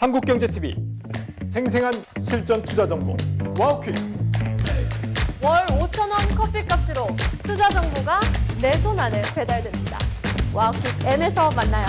한국경제TV 생생한 실전 투자 정보 와우퀴. 월 5,000원 커피값으로 투자 정보가 내 손 안에 배달됩니다. 와우킥 N에서 만나요.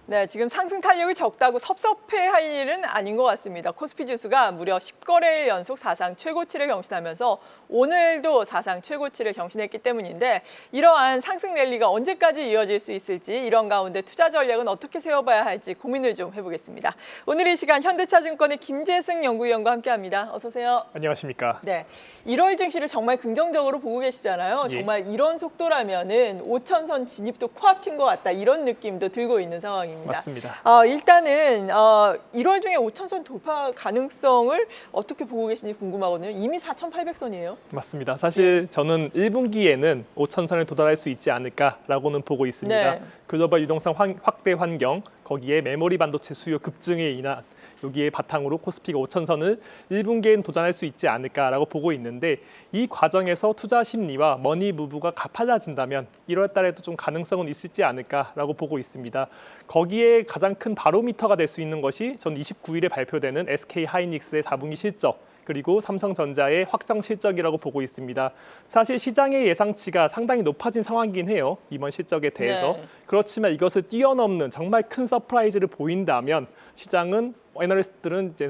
네, 지금 상승 탄력이 적다고 섭섭해할 일은 아닌 것 같습니다. 코스피 지수가 무려 10거래일 연속 사상 최고치를 경신하면서 오늘도 사상 최고치를 경신했기 때문인데 이러한 상승 랠리가 언제까지 이어질 수 있을지 이런 가운데 투자 전략은 어떻게 세워봐야 할지 고민을 좀 해보겠습니다. 오늘 이 시간 현대차증권의 김재승 연구위원과 함께합니다. 어서 오세요. 안녕하십니까. 네, 1월 증시를 정말 긍정적으로 보고 계시잖아요. 예. 정말 이런 속도라면은 5천선 진입도 코앞인 것 같다 이런 느낌도 들고 있는 상황입니다. 맞습니다. 일단은 1월 중에 5천선 돌파 가능성을 어떻게 보고 계신지 궁금하거든요. 이미 4,800선이에요. 맞습니다. 사실 저는 1분기에는 5천선을 도달할 수 있지 않을까라고는 보고 있습니다. 네. 글로벌 유동성 확대 환경, 거기에 메모리 반도체 수요 급증에 인한 여기에 바탕으로 코스피가 5천선을 1분기에는 도전할 수 있지 않을까라고 보고 있는데 이 과정에서 투자 심리와 머니 무브가 가팔라진다면 1월 달에도 좀 가능성은 있을지 않을까라고 보고 있습니다. 거기에 가장 큰 바로미터가 될 수 있는 것이 전 29일에 발표되는 SK 하이닉스의 4분기 실적 그리고 삼성전자의 확정 실적이라고 보고 있습니다. 사실 시장의 예상치가 상당히 높아진 상황이긴 해요. 이번 실적에 대해서. 네. 그렇지만 이것을 뛰어넘는 정말 큰 서프라이즈를 보인다면 시장은 애널리스트들은 이제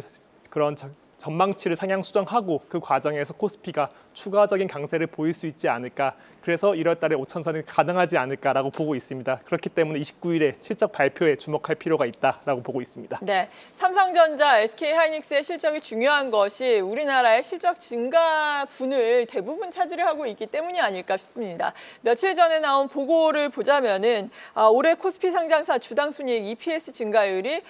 그런 전망치를 상향 수정하고 그 과정에서 코스피가 추가적인 강세를 보일 수 있지 않을까. 그래서 1월 달에 5천선이 가능하지 않을까라고 보고 있습니다. 그렇기 때문에 29일에 실적 발표에 주목할 필요가 있다라고 보고 있습니다. 네, 삼성전자, SK하이닉스의 실적이 중요한 것이 우리나라의 실적 증가분을 대부분 차지를 하고 있기 때문이 아닐까 싶습니다. 며칠 전에 나온 보고를 보자면은 올해 코스피 상장사 주당 순이익 EPS 증가율이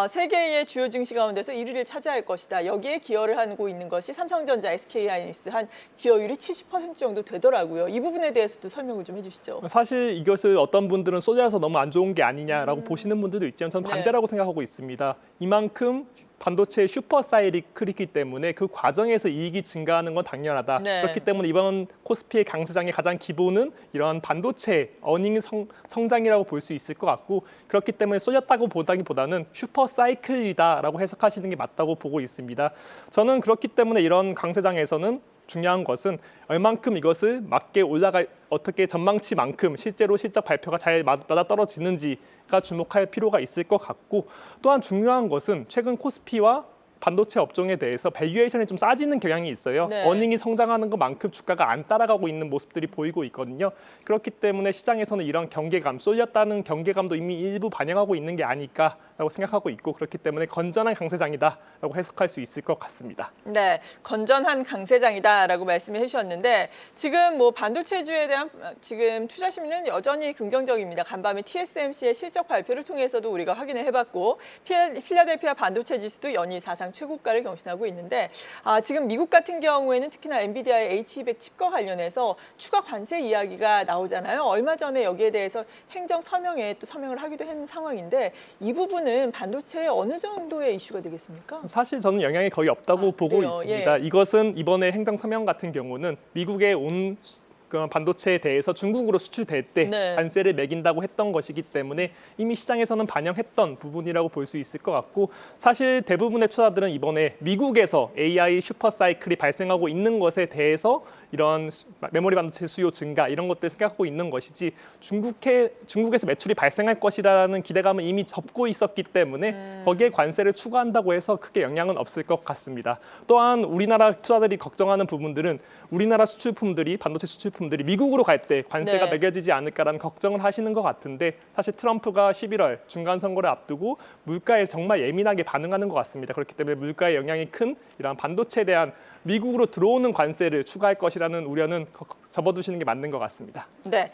세 개의 주요 증시 가운데서 1위를 차지할 것이다. 여기에 기여를 하고 있는 것이 삼성전자, SK하이닉스 한 기여율이 70% 정도 되더라고요. 이 부분에 대해서도 설명을 좀 해주시죠. 사실 이것을 어떤 분들은 쏟아서 너무 안 좋은 게 아니냐라고 보시는 분들도 있지만 저는 반대라고 생각하고 있습니다. 이만큼 반도체의 슈퍼 사이클이기 때문에 그 과정에서 이익이 증가하는 건 당연하다. 네. 그렇기 때문에 이번 코스피의 강세장의 가장 기본은 이런 반도체 어닝 성장이라고 볼 수 있을 것 같고 그렇기 때문에 쏟았다고 보다기보다는 슈퍼 사이클이다라고 해석하시는 게 맞다고 보고 있습니다. 저는 그렇기 때문에 이런 강세장에서는 중요한 것은 얼만큼 이것을 맞게 어떻게 전망치만큼 실제로 실적 발표가 잘 맞아떨어지는지가 주목할 필요가 있을 것 같고 또한 중요한 것은 최근 코스피와 반도체 업종에 대해서 밸류에이션이 좀 싸지는 경향이 있어요. 네. 어닝이 성장하는 것만큼 주가가 안 따라가고 있는 모습들이 보이고 있거든요. 그렇기 때문에 시장에서는 이런 경계감, 쏠렸다는 경계감도 이미 일부 반영하고 있는 게 아닐까라고 생각하고 있고 그렇기 때문에 건전한 강세장이다라고 해석할 수 있을 것 같습니다. 네, 건전한 강세장이다라고 말씀해 주셨는데 지금 뭐 반도체주에 대한 지금 투자 심리는 여전히 긍정적입니다. 간밤에 TSMC의 실적 발표를 통해서도 우리가 확인을 해봤고 필라델피아 반도체 지수도 연일 사상 최고가를 경신하고 있는데 지금 미국 같은 경우에는 특히나 엔비디아의 H200 칩과 관련해서 추가 관세 이야기가 나오잖아요. 얼마 전에 여기에 대해서 행정 서명에 또 서명을 하기도 한 상황인데 이 부분은 반도체에 어느 정도의 이슈가 되겠습니까? 사실 저는 영향이 거의 없다고 보고 그래요? 있습니다. 예. 이것은 이번에 행정 서명 같은 경우는 미국에 온 그런 반도체에 대해서 중국으로 수출될 때 네. 관세를 매긴다고 했던 것이기 때문에 이미 시장에서는 반영했던 부분이라고 볼 수 있을 것 같고 사실 대부분의 투자들은 이번에 미국에서 AI 슈퍼 사이클이 발생하고 있는 것에 대해서 이런 메모리 반도체 수요 증가 이런 것들 생각하고 있는 것이지 중국에서 매출이 발생할 것이라는 기대감은 이미 접고 있었기 때문에 거기에 관세를 추가한다고 해서 크게 영향은 없을 것 같습니다. 또한 우리나라 투자들이 걱정하는 부분들은 우리나라 수출품들이 반도체 수출품들이 미국으로 갈 때 관세가 네. 매겨지지 않을까라는 걱정을 하시는 것 같은데 사실 트럼프가 11월 중간 선거를 앞두고 물가에 정말 예민하게 반응하는 것 같습니다. 그렇기 때문에 물가에 영향이 큰 이런 반도체에 대한 미국으로 들어오는 관세를 추가할 것이라는 우려는 접어두시는 게 맞는 것 같습니다. 네,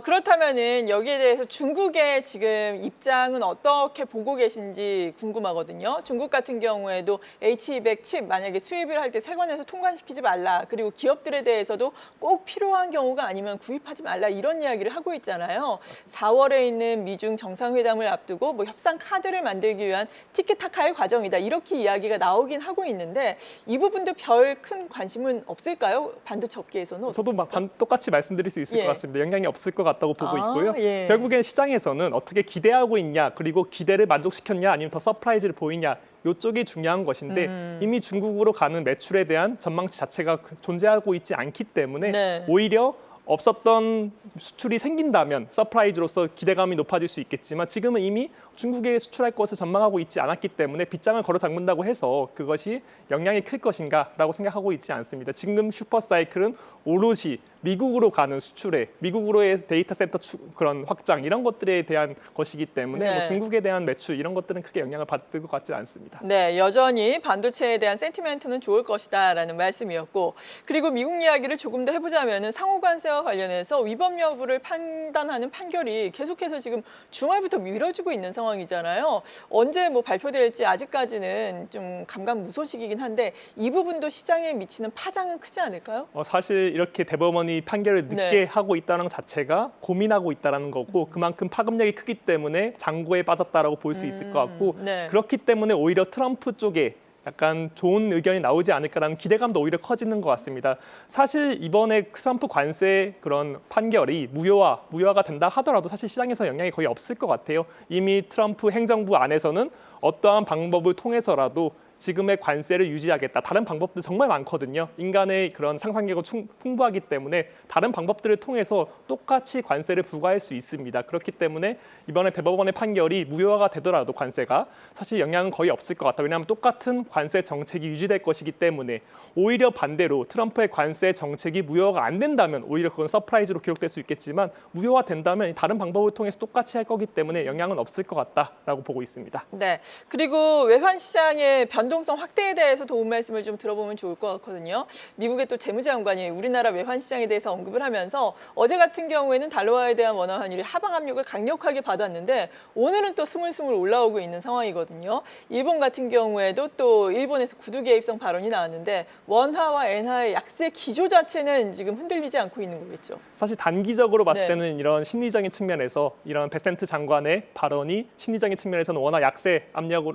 그렇다면은 여기에 대해서 중국의 지금 입장은 어떻게 보고 계신지 궁금하거든요. 중국 같은 경우에도 H200 칩 만약에 수입을 할 때 세관에서 통관시키지 말라. 그리고 기업들에 대해서도 꼭 필요한 경우가 아니면 구입하지 말라 이런 이야기를 하고 있잖아요. 4월에 있는 미중 정상회담을 앞두고 뭐 협상 카드를 만들기 위한 티키타카의 과정이다. 이렇게 이야기가 나오긴 하고 있는데 이 부분도 별 별 큰 관심은 없을까요? 반도체 업계에서는? 저도 똑같이 말씀드릴 수 있을 예. 것 같습니다. 영향이 없을 것 같다고 보고 아, 있고요. 예. 결국엔 시장에서는 어떻게 기대하고 있냐, 그리고 기대를 만족시켰냐, 아니면 더 서프라이즈를 보이냐, 이쪽이 중요한 것인데 이미 중국으로 가는 매출에 대한 전망치 자체가 존재하고 있지 않기 때문에 네. 오히려 없었던 수출이 생긴다면 서프라이즈로서 기대감이 높아질 수 있겠지만 지금은 이미 중국에 수출할 것을 전망하고 있지 않았기 때문에 빗장을 걸어 잠근다고 해서 그것이 영향이 클 것인가라고 생각하고 있지 않습니다. 지금 슈퍼사이클은 오롯이 미국으로 가는 수출에 미국으로의 데이터 센터 그런 확장 이런 것들에 대한 것이기 때문에 네. 뭐 중국에 대한 매출 이런 것들은 크게 영향을 받을 것 같지 않습니다. 네, 여전히 반도체에 대한 센티멘트는 좋을 것이다라는 말씀이었고, 그리고 미국 이야기를 조금 더 해보자면은 상호 관세와 관련해서 위법 여부를 판단하는 판결이 계속해서 지금 주말부터 미뤄지고 있는 상황이잖아요. 언제 뭐 발표될지 아직까지는 좀 감감무소식이긴 한데 이 부분도 시장에 미치는 파장은 크지 않을까요? 사실 이렇게 대법원이 판결을 늦게 네. 하고 있다는 것 자체가 고민하고 있다는 거고 그만큼 파급력이 크기 때문에 장고에 빠졌다라고 볼 수 있을 것 같고 네. 그렇기 때문에 오히려 트럼프 쪽에 약간 좋은 의견이 나오지 않을까라는 기대감도 오히려 커지는 것 같습니다. 사실 이번에 트럼프 관세 그런 판결이 무효화가 된다 하더라도 사실 시장에서 영향이 거의 없을 것 같아요. 이미 트럼프 행정부 안에서는 어떠한 방법을 통해서라도 지금의 관세를 유지하겠다. 다른 방법도 정말 많거든요. 인간의 그런 상상력은 풍부하기 때문에 다른 방법들을 통해서 똑같이 관세를 부과할 수 있습니다. 그렇기 때문에 이번에 대법원의 판결이 무효화가 되더라도 관세가 사실 영향은 거의 없을 것 같다. 왜냐하면 똑같은 관세 정책이 유지될 것이기 때문에 오히려 반대로 트럼프의 관세 정책이 무효화가 안 된다면 오히려 그건 서프라이즈로 기록될 수 있겠지만 무효화 된다면 다른 방법을 통해서 똑같이 할 거기 때문에 영향은 없을 것 같다라고 보고 있습니다. 네, 그리고 외환 시장의 변동성 확대에 대해서 도움 말씀을 좀 들어보면 좋을 것 같거든요. 미국의 또 재무장관이 우리나라 외환 시장에 대해서 언급을 하면서 어제 같은 경우에는 달러화에 대한 원화 환율이 하방 압력을 강력하게 받았는데 오늘은 또 스물스물 올라오고 있는 상황이거든요. 일본 같은 경우에도 또 일본에서 구두 개입성 발언이 나왔는데 원화와 엔화의 약세 기조 자체는 지금 흔들리지 않고 있는 거겠죠. 사실 단기적으로 봤을 네. 때는 이런 심리적인 측면에서 이런 베센트 장관의 발언이 심리적인 측면에서는 원화 약세 압력을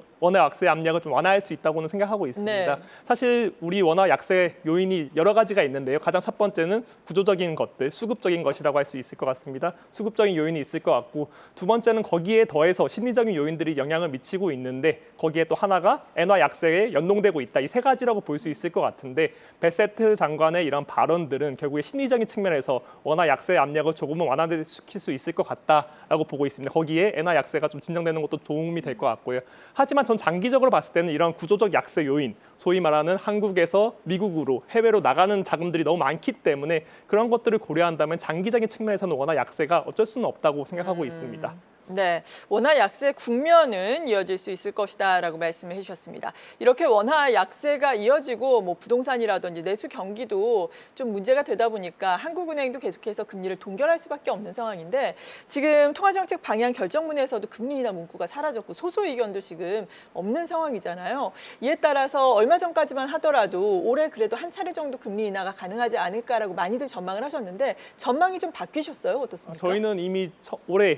좀 완화할 수 있다고는 생각하고 있습니다. 네. 사실 우리 원화 약세 요인이 여러 가지가 있는데요. 가장 첫 번째는 구조적인 것들, 수급적인 것이라고 할 수 있을 것 같습니다. 수급적인 요인이 있을 것 같고 두 번째는 거기에 더해서 심리적인 요인들이 영향을 미치고 있는데 거기에 또 하나가 엔화 약세에 연동되고 있다. 이 세 가지라고 볼 수 있을 것 같은데 베세트 장관의 이런 발언들은 결국에 심리적인 측면에서 원화 약세 압력을 조금은 완화시킬 수 있을 것 같다라고 보고 있습니다. 거기에 엔화 약세가 좀 진정되는 것도 도움이 될 것 같고요. 하지만 전 장기적으로 봤을 때는 이런 구조적 약세 요인, 소위 말하는 한국에서 미국으로 해외로 나가는 자금들이 너무 많기 때문에 그런 것들을 고려한다면 장기적인 측면에서는 원화 약세가 어쩔 수는 없다고 생각하고 있습니다. 네, 원화 약세 국면은 이어질 수 있을 것이다라고 말씀을 해주셨습니다. 이렇게 원화 약세가 이어지고 뭐 부동산이라든지 내수 경기도 좀 문제가 되다 보니까 한국은행도 계속해서 금리를 동결할 수밖에 없는 상황인데 지금 통화정책 방향 결정문에서도 금리 인하 문구가 사라졌고 소수 의견도 지금 없는 상황이잖아요. 이에 따라서 얼마 전까지만 하더라도 올해 그래도 한 차례 정도 금리 인하가 가능하지 않을까라고 많이들 전망을 하셨는데 전망이 좀 바뀌셨어요? 어떻습니까? 저희는 이미 올해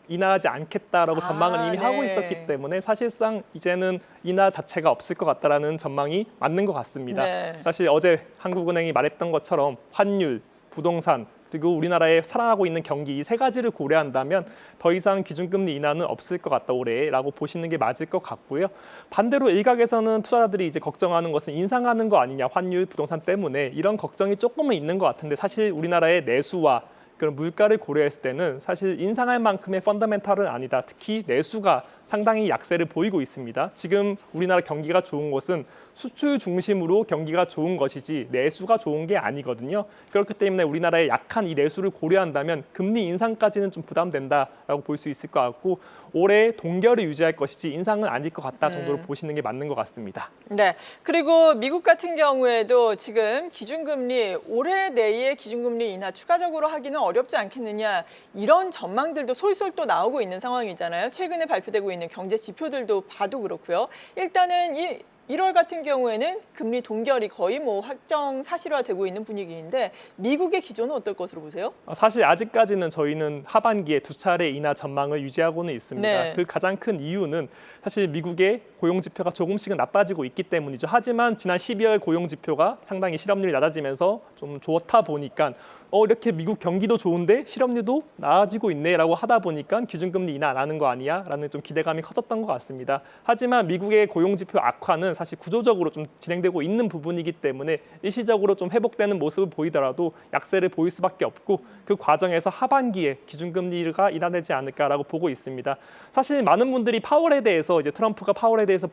인하하지 않겠다라고 전망을 이미 하고 있었기 때문에 사실상 이제는 인하 자체가 없을 것 같다라는 전망이 맞는 것 같습니다. 네. 사실 어제 한국은행이 말했던 것처럼 환율, 부동산 그리고 우리나라에 살아나고 있는 경기 이 세 가지를 고려한다면 더 이상 기준금리 인하는 없을 것 같다 올해라고 보시는 게 맞을 것 같고요. 반대로 일각에서는 투자자들이 이제 걱정하는 것은 인상하는 거 아니냐 환율, 부동산 때문에 이런 걱정이 조금은 있는 것 같은데 사실 우리나라의 내수와 그런 물가를 고려했을 때는 사실 인상할 만큼의 펀더멘탈은 아니다. 특히 내수가 상당히 약세를 보이고 있습니다. 지금 우리나라 경기가 좋은 것은 수출 중심으로 경기가 좋은 것이지 내수가 좋은 게 아니거든요. 그렇기 때문에 우리나라의 약한 이 내수를 고려한다면 금리 인상까지는 좀 부담된다라고 볼 수 있을 것 같고 올해 동결을 유지할 것이지 인상은 아닐 것 같다 정도로 보시는 게 맞는 것 같습니다. 네, 그리고 미국 같은 경우에도 지금 기준금리 올해 내에 기준금리 인하 추가적으로 하기는 어렵지 않겠느냐 이런 전망들도 솔솔 또 나오고 있는 상황이잖아요. 최근에 발표되고 있는 경제 지표들도 봐도 그렇고요. 일단은 이 1월 같은 경우에는 금리 동결이 거의 뭐 확정 사실화되고 있는 분위기인데 미국의 기조는 어떨 것으로 보세요? 사실 아직까지는 저희는 하반기에 두 차례 인하 전망을 유지하고는 있습니다. 네. 그 가장 큰 이유는 사실 미국의 고용 지표가 조금씩은 나빠지고 있기 때문이죠. 하지만 지난 12월 고용 지표가 상당히 실업률이 낮아지면서 좀 좋다 보니까 이렇게 미국 경기도 좋은데 실업률도 나아지고 있네라고 하다 보니까 기준금리 인하 안 하는 거 아니야라는 좀 기대감이 커졌던 것 같습니다. 하지만 미국의 고용 지표 악화는 사실 구조적으로 좀 진행되고 있는 부분이기 때문에 일시적으로 좀 회복되는 모습을 보이더라도 약세를 보일 수밖에 없고 그 과정에서 하반기에 기준금리가 인하되지 않을까라고 보고 있습니다. 사실 많은 분들이 파월에 대해서 이제 트럼프가 파월에 대해서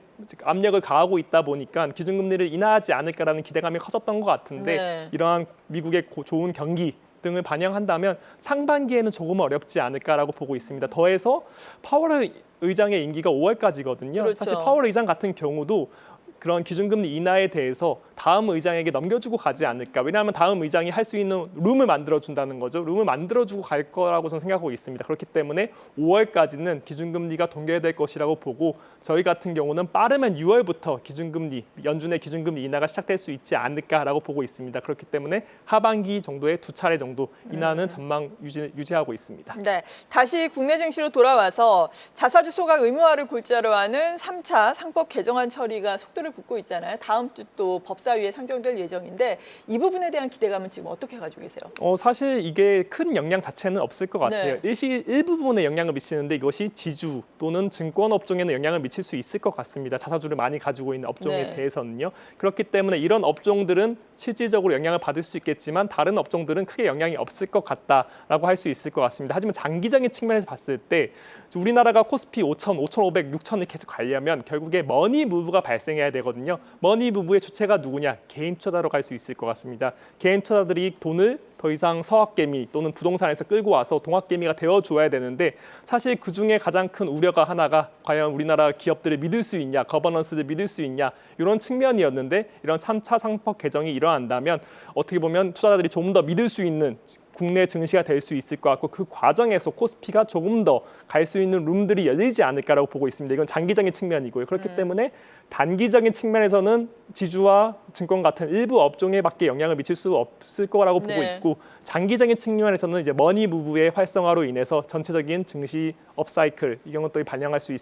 압력을 가하고 있다 보니까 기준금리를 인하하지 않을까라는 기대감이 커졌던 것 같은데 네. 이러한 미국의 좋은 경기 등을 반영한다면 상반기에는 조금 어렵지 않을까라고 보고 있습니다. 더해서 파월 의장의 임기가 5월까지거든요. 그렇죠. 사실 파월 의장 같은 경우도 그런 기준금리 인하에 대해서 다음 의장에게 넘겨주고 가지 않을까. 왜냐하면 다음 의장이 할 수 있는 룸을 만들어준다는 거죠. 룸을 만들어주고 갈 거라고 저는 생각하고 있습니다. 그렇기 때문에 5월까지는 기준금리가 동결될 것이라고 보고 저희 같은 경우는 빠르면 6월부터 기준금리, 연준의 기준금리 인하가 시작될 수 있지 않을까라고 보고 있습니다. 그렇기 때문에 하반기 정도에 두 차례 정도 인하는 전망 유지하고 있습니다. 네, 다시 국내 증시로 돌아와서 자사주 소각 의무화를 골자로 하는 3차 상법 개정안 처리가 속도를 붙고 있잖아요. 다음 주 또 법사위에 상정될 예정인데 이 부분에 대한 기대감은 지금 어떻게 가지고 계세요? 사실 이게 큰 영향 자체는 없을 것 같아요. 네. 일부분에 영향을 미치는데 이것이 지주 또는 증권 업종에는 영향을 미칠 수 있을 것 같습니다. 자사주를 많이 가지고 있는 업종에 네. 대해서는요. 그렇기 때문에 이런 업종들은 실질적으로 영향을 받을 수 있겠지만 다른 업종들은 크게 영향이 없을 것 같다라고 할 수 있을 것 같습니다. 하지만 장기적인 측면에서 봤을 때 우리나라가 코스피 5,000, 5,500, 6,000을 계속 가려면 결국에 머니 무브가 발생해야 되거든요. 머니 무브의 주체가 누구냐? 개인 투자로 갈 수 있을 것 같습니다. 개인 투자들이 돈을 더 이상 서학개미 또는 부동산에서 끌고 와서 동학개미가 되어줘야 되는데 사실 그중에 가장 큰 우려가 하나가 과연 우리나라 기업들을 믿을 수 있냐, 거버넌스를 믿을 수 있냐 이런 측면이었는데 이런 3차 상법 개정이 일어난다면 어떻게 보면 투자자들이 조금 더 믿을 수 있는 국내 증시가 될 수 있을 것 같고 그 과정에서 코스피가 조금 더 갈 수 있는 룸들이 열리지 않을까라고 보고 있습니다. 이건 장기적인 측면이고요. 그렇기 때문에 단기적인 측면에서는 지주와 증권 같은 일부 업종에밖에 영향을 미칠 수 없을 거라고 보고 네. 있고 장기적인 측면에서는 이제 머니 무브의 활성화로 인해서 전체적인 증시 업사이클 이 경우 또 반영할 수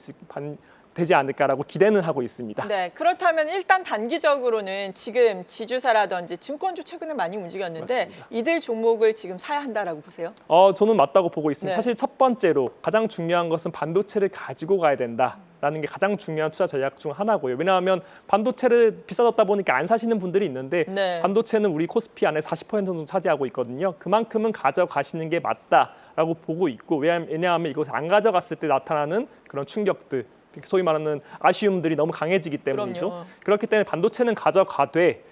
되지 않을까라고 기대는 하고 있습니다. 네, 그렇다면 일단 단기적으로는 지금 지주사라든지 증권주 최근에 많이 움직였는데 맞습니다. 이들 종목을 지금 사야 한다라고 보세요? 저는 맞다고 보고 있습니다. 네. 사실 첫 번째로 가장 중요한 것은 반도체를 가지고 가야 된다라는 게 가장 중요한 투자 전략 중 하나고요. 왜냐하면 반도체를 비싸졌다 보니까 안 사시는 분들이 있는데 네. 반도체는 우리 코스피 안에 40% 정도 차지하고 있거든요. 그만큼은 가져가시는 게 맞다라고 보고 있고 왜냐하면 이것을 안 가져갔을 때 나타나는 그런 충격들 소위 말하는 아쉬움들이 너무 강해지기 때문이죠. 그럼요. 그렇기 때문에 반도체는 가져가되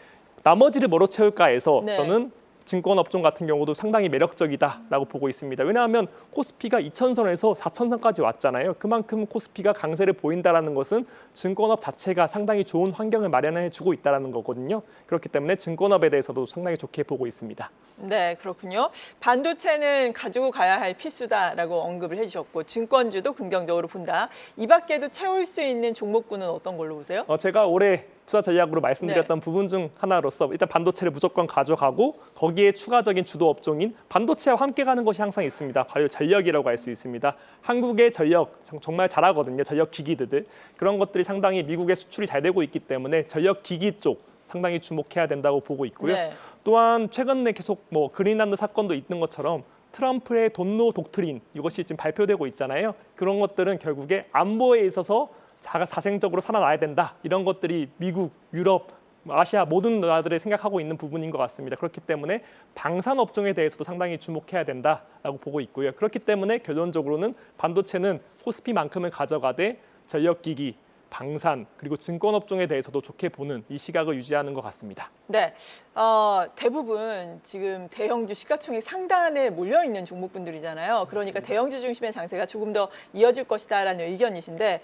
나머지를 뭐로 채울까 해서 네. 저는 증권 업종 같은 경우도 상당히 매력적이다라고 보고 있습니다. 왜냐하면 코스피가 2,000선에서 4,000선까지 왔잖아요. 그만큼 코스피가 강세를 보인다라는 것은 증권업 자체가 상당히 좋은 환경을 마련해 주고 있다는 거거든요. 그렇기 때문에 증권업에 대해서도 상당히 좋게 보고 있습니다. 네, 그렇군요. 반도체는 가지고 가야 할 필수다라고 언급을 해주셨고 증권주도 긍정적으로 본다. 이 밖에도 채울 수 있는 종목군은 어떤 걸로 보세요? 제가 올해 투자 전략으로 말씀드렸던 부분 중 하나로서 일단 반도체를 무조건 가져가고 거기에 추가적인 주도 업종인 반도체와 함께 가는 것이 항상 있습니다. 바로 전력이라고 할 수 있습니다. 한국의 전력 정말 잘하거든요. 전력 기기들 그런 것들이 상당히 미국에 수출이 잘 되고 있기 때문에 전력 기기 쪽 상당히 주목해야 된다고 보고 있고요. 네. 또한 최근에 계속 그린란드 사건도 있는 것처럼 트럼프의 돈노 독트린 이것이 지금 발표되고 있잖아요. 그런 것들은 결국에 안보에 있어서 자생적으로 살아나야 된다. 이런 것들이 미국, 유럽, 아시아 모든 나라들이 생각하고 있는 부분인 것 같습니다. 그렇기 때문에 방산 업종에 대해서도 상당히 주목해야 된다라고 보고 있고요. 그렇기 때문에 결론적으로는 반도체는 코스피만큼을 가져가되 전력기기, 방산 그리고 증권 업종에 대해서도 좋게 보는 이 시각을 유지하는 것 같습니다. 네, 대부분 지금 대형주 시가총액 상단에 몰려 있는 종목군들이잖아요. 그러니까 대형주 중심의 장세가 조금 더 이어질 것이다라는 의견이신데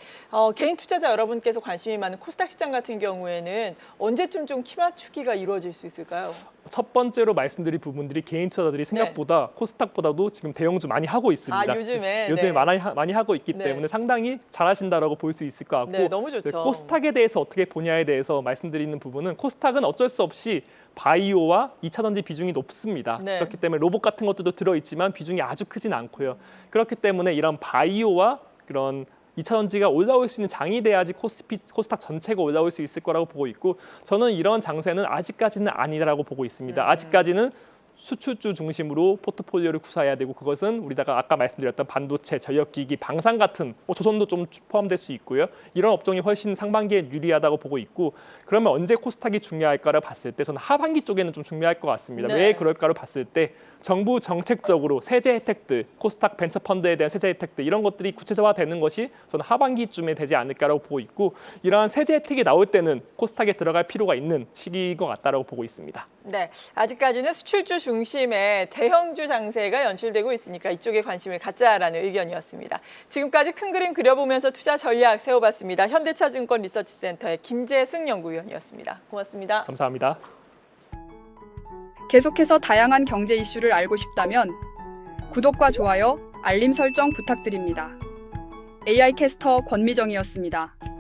개인 투자자 여러분께서 관심이 많은 코스닥 시장 같은 경우에는 언제쯤 좀 키 맞추기가 이루어질 수 있을까요? 첫 번째로 말씀드릴 부분들이 개인 투자자들이 생각보다 코스닥보다도 지금 대형주 많이 하고 있습니다. 요즘에 요즘에 네. 많이 하고 있기 네. 때문에 상당히 잘하신다라고 볼 수 있을 것 같고 네, 너무 좋죠. 코스닥에 대해서 어떻게 보냐에 대해서 말씀드리는 부분은 코스닥은 어쩔 수 없이 바이오와 2차 전지 비중이 높습니다. 네. 그렇기 때문에 로봇 같은 것들도 들어있지만 비중이 아주 크진 않고요. 그렇기 때문에 이런 바이오와 그런 2차 전지가 올라올 수 있는 장이 돼야지 코스닥 전체가 올라올 수 있을 거라고 보고 있고 저는 이런 장세는 아직까지는 아니라고 보고 있습니다. 아직까지는 수출주 중심으로 포트폴리오를 구사해야 되고 그것은 우리가 아까 말씀드렸던 반도체, 전력기기, 방산 같은 조선도 좀 포함될 수 있고요. 이런 업종이 훨씬 상반기에 유리하다고 보고 있고 그러면 언제 코스닥이 중요할까를 봤을 때 저는 하반기 쪽에는 좀 중요할 것 같습니다. 네. 왜 그럴까를 봤을 때 정부 정책적으로 세제 혜택들, 코스닥 벤처펀드에 대한 세제 혜택들 이런 것들이 구체화되는 것이 저는 하반기쯤에 되지 않을까라고 보고 있고 이러한 세제 혜택이 나올 때는 코스닥에 들어갈 필요가 있는 시기인 것 같다라고 보고 있습니다. 네, 아직까지는 수출주 중심의 대형주 장세가 연출되고 있으니까 이쪽에 관심을 갖자라는 의견이었습니다. 지금까지 큰 그림 그려보면서 투자 전략 세워봤습니다. 현대차증권 리서치센터의 김재승 연구위원이었습니다. 고맙습니다. 감사합니다. 계속해서 다양한 경제 이슈를 알고 싶다면 구독과 좋아요, 알림 설정 부탁드립니다. AI 캐스터 권미정이었습니다.